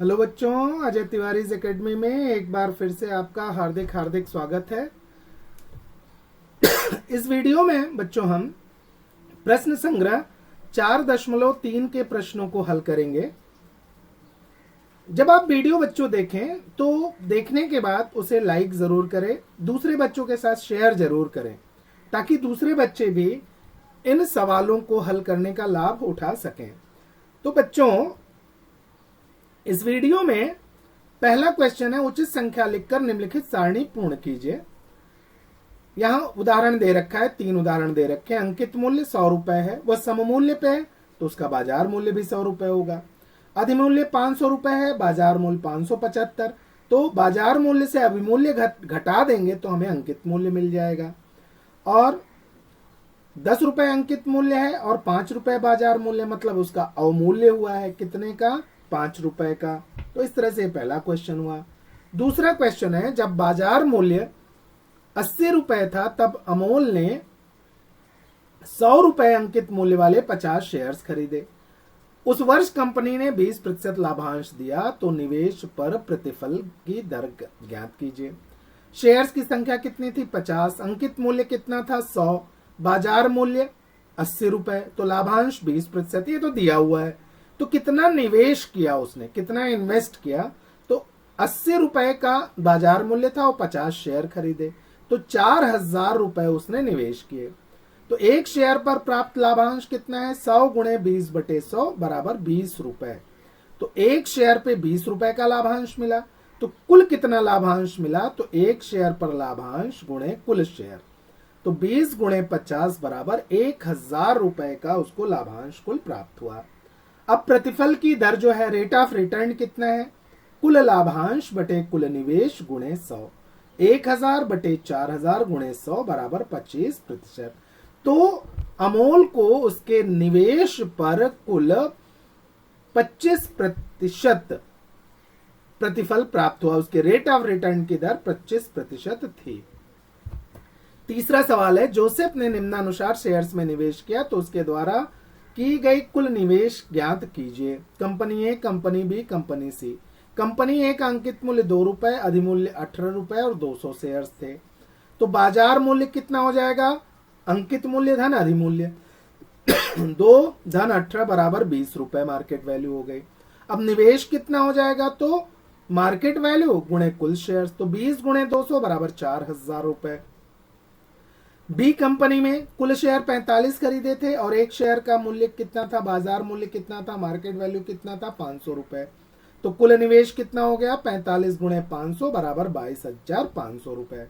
Hello बच्चों, Ajay Tiwari academy में एक बार फिर से आपका हार्दिक हार्दिक स्वागत है। इस वीडियो में बच्चों हम प्रश्न संग्रह 4.3 के प्रश्नों को हल करेंगे। जब आप वीडियो बच्चों देखें तो देखने के बाद उसे लाइक जरूर करें, दूसरे बच्चों के साथ शेयर जरूर करें ताकि दूसरे बच्चे भी इन सवालों को हल करने का लाभ उठा सकें। तो बच्चों, इस वीडियो में पहला क्वेश्चन है, उचित संख्या लिखकर निम्नलिखित सारणी पूर्ण कीजिए। यहां उदाहरण दे रखा है, 3 उदाहरण दे रखे हैं। अंकित मूल्य 100 रुपए है, वह सममूल्य पे है तो उसका बाजार मूल्य भी 100 रुपए होगा। अधिमूल्य 500 रुपए है, बाजार मूल्य 575, तो बाजार मूल्य से अभिमूल्य घटा देंगे तो हमें अंकित मूल्य मिल जाएगा। और 10 रुपए अंकित मूल्य है और 5 रुपए बाजार मूल्य, मतलब उसका अवमूल्य हुआ है कितने का, 5 रुपए का। तो इस तरह से पहला क्वेश्चन हुआ। दूसरा क्वेश्चन है, जब बाजार मूल्य 80 रुपए था तब अमोल ने 100 रुपए अंकित मूल्य वाले 50 शेयर्स खरीदे। उस वर्ष कंपनी ने 20% लाभांश दिया, तो निवेश पर प्रतिफल की दर ज्ञात कीजिए। शेयर्स की संख्या कितनी थी, 50। अंकित मूल्य कितना था, 100। बाजार मूल्य 80 रुपए, तो लाभांश 20%, ये तो दिया हुआ है। तो कितना निवेश किया उसने, कितना इन्वेस्ट किया, तो 80 रुपए का बाजार मूल्य था और 50 शेयर खरीदे, तो 4000 रुपए उसने निवेश किए। तो एक शेयर पर प्राप्त लाभांश कितना है, 100 गुणे 20/100 बराबर 20 रुपए। तो एक शेयर पे 20 रुपए का लाभांश मिला, तो कुल कितना लाभांश मिला, तो एक शेयर पर लाभांश गुणे कुल शेयर, तो 20 गुणे 50 बराबर 1000 रुपए का उसको लाभांश कुल प्राप्त हुआ। अब प्रतिफल की दर जो है, रेट ऑफ रिटर्न कितना है, कुल लाभांश बटे कुल निवेश गुणे 100, 1000 बटे 4000 गुणे 100 बराबर 25%। तो अमोल को उसके निवेश पर कुल 25% प्रतिफल प्राप्त हुआ। उसके रेट ऑफ रिटर्न की दर 25% थी। तीसरा सवाल है, जोसेफ ने निम्नानुसार शेयर्स में निवेश किया, तो उसके द्वारा की गई कुल निवेश ज्ञात कीजिए। कंपनी ए, कंपनी बी, कंपनी सी। कंपनी ए का अंकित मूल्य 2 रुपए, अधिमूल्य 18 रुपए और 200 शेयर्स थे। तो बाजार मूल्य कितना हो जाएगा, अंकित मूल्य धन अधिमूल्य 2 धन 18 बराबर 20 रुपए मार्केट वैल्यू हो गई। अब निवेश कितना हो जाएगा, तो मार्केट वैल्यू गुणे कुल शेयर्स, तो 20 गुणे 200 बराबर 4000 रुपए। बी कंपनी में कुल शेयर 45 खरीदे थे और एक शेयर का मूल्य कितना था, बाजार मूल्य कितना था, मार्केट वैल्यू कितना था, 500 रुपए। तो कुल निवेश कितना हो गया, 45 गुणे 500 बराबर 22,500 रुपए।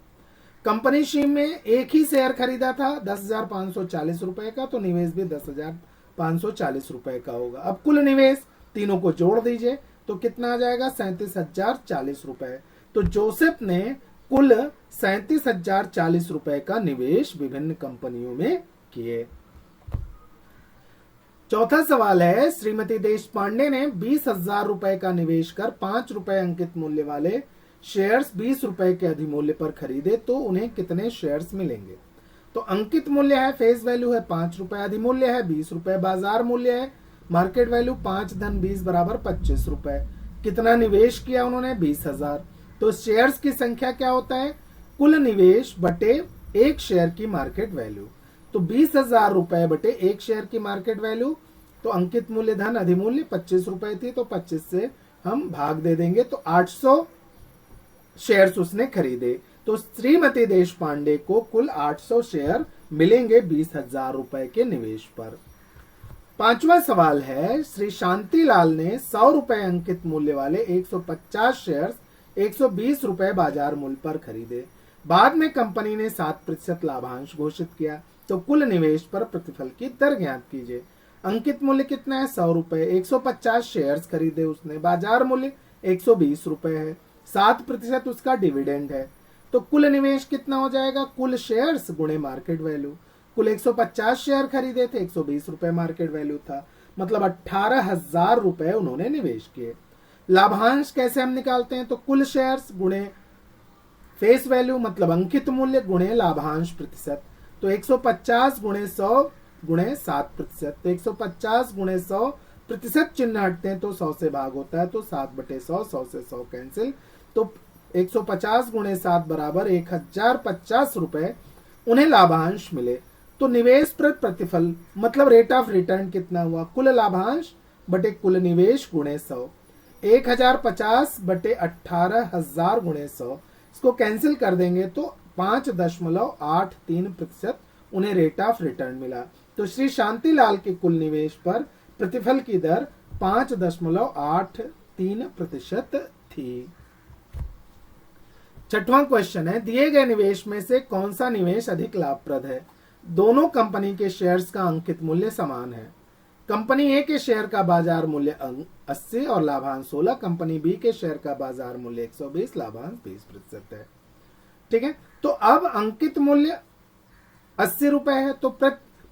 कंपनी सी में एक ही शेयर खरीदा था 10,540 रुपए का, तो निवेश भी 10,540 रुपए का होगा। अब कुल निवेश तीनों को जोड़ दीजिए तो कितना आ जाएगा, 37,040 रुपए। तो जोसेफ ने कुल 37,040 रुपए का निवेश विभिन्न कंपनियों में किए। चौथा सवाल है, श्रीमती देश पांडे ने 20,000 रुपए का निवेश कर 5 रुपए अंकित मूल्य वाले शेयर्स 20 रुपए के अधिमूल्य पर खरीदे, तो उन्हें कितने शेयर्स मिलेंगे। तो अंकित मूल्य है, फेस वैल्यू है 5 रुपए, अधिमूल्य है 20 रुपए, बाजार मूल्य है मार्केट वैल्यू 5 धन 20 बराबर 25 रुपए। कितना निवेश किया उन्होंने, 20,000। तो शेयर्स की संख्या क्या होता है, कुल निवेश बटे एक शेयर की मार्केट वैल्यू। तो 20,000 रुपए बटे एक शेयर की मार्केट वैल्यू, तो अंकित मूल्य धन अधिमूल्य 25 रुपए थी, तो 25 से हम भाग दे देंगे, तो 800 शेयर्स उसने खरीदे। तो श्रीमती देश पांडे को कुल 800 शेयर मिलेंगे 20,000 रुपए के निवेश पर। पांचवा सवाल है, श्री शांतिलाल ने 100 रुपए अंकित मूल्य वाले 150 शेयर्स 120 रुपए बाजार मूल्य पर खरीदे। बाद में कंपनी ने 7% लाभांश घोषित किया, तो कुल निवेश पर प्रतिफल की दर ज्ञात कीजिए। अंकित मूल्य कितना है, 100 रुपए, 150 शेयर्स खरीदे उसने, बाजार मूल्य 120 रुपए है, 7% उसका डिविडेंड है। तो कुल निवेश कितना हो जाएगा, कुल शेयर्स गुणे मार्केट वैल्यू। कुल 150 शेयर खरीदे थे, 120 रुपए मार्केट वैल्यू था, मतलब 18,000 रुपए उन्होंने निवेश किए। लाभांश कैसे हम निकालते हैं, तो कुल शेयर्स गुणे फेस वैल्यू मतलब अंकित मूल्य गुणे लाभांश प्रतिशत। तो 150 गुणे 100 गुणे 7%, तो 150 गुणे 100 प्रतिशत चिन्ह हटते हैं तो 100 से भाग होता है, तो 7/100, 100 से 100 कैंसिल, तो 150 गुणे 7 बराबर 1050 रुपए उन्हें लाभांश मिले। तो निवेश पर प्रतिफल मतलब रेट ऑफ रिटर्न कितना हुआ, कुल लाभांश बटे कुल निवेश गुणे 100, 1050 बटे 18,000 गुणे 100, इसको कैंसिल कर देंगे तो 5.83% उन्हें रेट ऑफ रिटर्न मिला। तो श्री शांतिलाल के कुल निवेश पर प्रतिफल की दर 5.83% थी। छठवां क्वेश्चन है, दिए गए निवेश में से कौन सा निवेश अधिक लाभप्रद है। दोनों कंपनी के शेयर्स का अंकित मूल्य समान है। कंपनी ए के शेयर का बाजार मूल्य 80 और लाभांश 16, कंपनी बी के शेयर का बाजार मूल्य 120, लाभांश 20% है। ठीक है, तो अब अंकित मूल्य 80 रुपए है, तो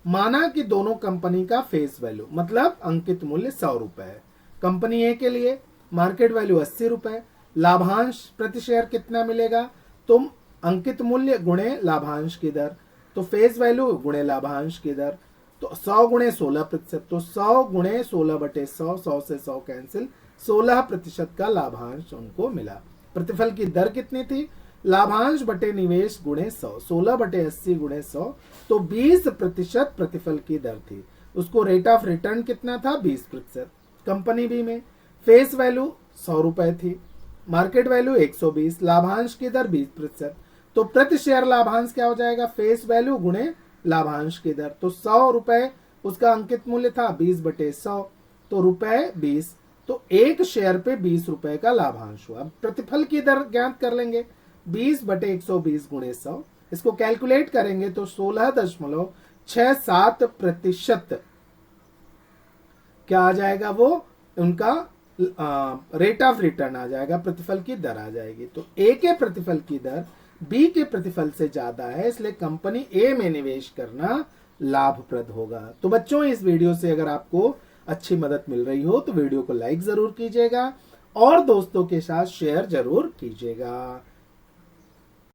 माना कि दोनों कंपनी का फेस वैल्यू मतलब अंकित मूल्य 100 रुपए है। कंपनी ए के लिए मार्केट वैल्यू 80 रुपए, लाभांश प्रति शेयर कितना मिलेगा, तुम अंकित मूल्य गुणे लाभांश की दर, तो फेस वैल्यू गुणे लाभांश की दर, तो 100 गुणे 16%, तो 100 गुणे 16/100, 100 से 100 कैंसिल, 16% का लाभांश उनको मिला। प्रतिफल की दर कितनी थी, लाभांश बटे निवेश गुणे 100, 16/80 गुणे 100, तो 20% प्रतिफल की दर थी। उसको रेट ऑफ रिटर्न कितना था, 20%। कंपनी बी में फेस वैल्यू 100 रुपए थी, मार्केट वैल्यू 120, लाभांश की दर 20%, तो प्रति शेयर लाभांश क्या हो जाएगा, फेस वैल्यू गुणे लाभांश की दर, तो 100 रुपए उसका अंकित मूल्य था, 20/100, तो रुपए 20, तो एक शेयर पे 20 रुपए का लाभांश हुआ। प्रतिफल की दर ज्ञात कर लेंगे, 20/120 गुणे 100, इसको कैलकुलेट करेंगे तो 16.67% क्या आ जाएगा, वो उनका रेट ऑफ रिटर्न आ जाएगा, प्रतिफल की दर आ जाएगी। तो ए के प्रतिफल की दर बी के प्रतिफल से ज्यादा है, इसलिए कंपनी ए में निवेश करना लाभप्रद होगा। तो बच्चों, इस वीडियो से अगर आपको अच्छी मदद मिल रही हो तो वीडियो को लाइक जरूर कीजिएगा और दोस्तों के साथ शेयर जरूर कीजिएगा।